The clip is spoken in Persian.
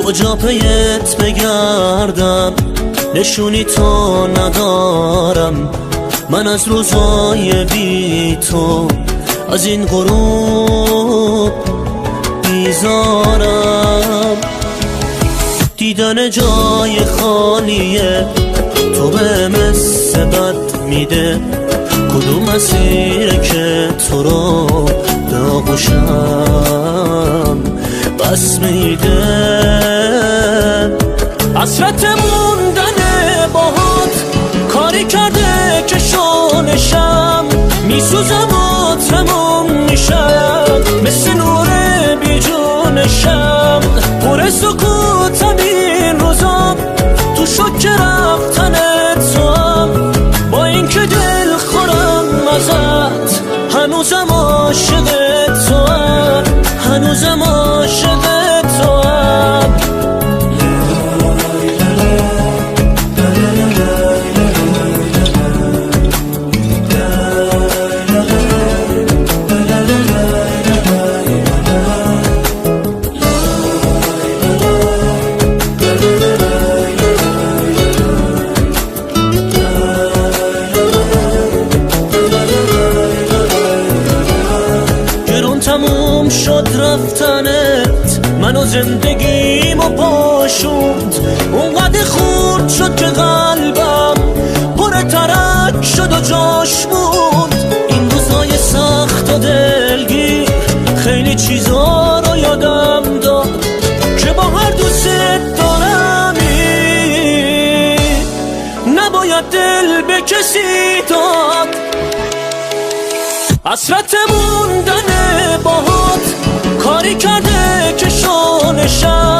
کجا پیت بگردم، نشونی تو ندارم. من از روزای بی تو از این غروب بیزارم. دیدن جای خالیه تو به مثل بد میده. کدوم مسیره که تو رو به آغوشم بس میده. حسرت موندن باهات کاری کرده که شونشم میسوزم و تموم میشم. مثل نور بی جونشم پر سکوتم این روزا. تو شک رفتن تو هم با این که دل خورم ازت. هنوزم عاشق تو هم، هنوزم عاشق تو هم. تموم شد رفتنت، منو زندگیمو پاشوند. اونقدر خورد شد که قلبم پر ترک شد و جاش موند. این روزای سخت و دلگیر خیلی چیزا رو یادم داد که با هر دوست دارمی نباید دل به کسی داد. حسرت موندن باهات کاری کرده که شونشم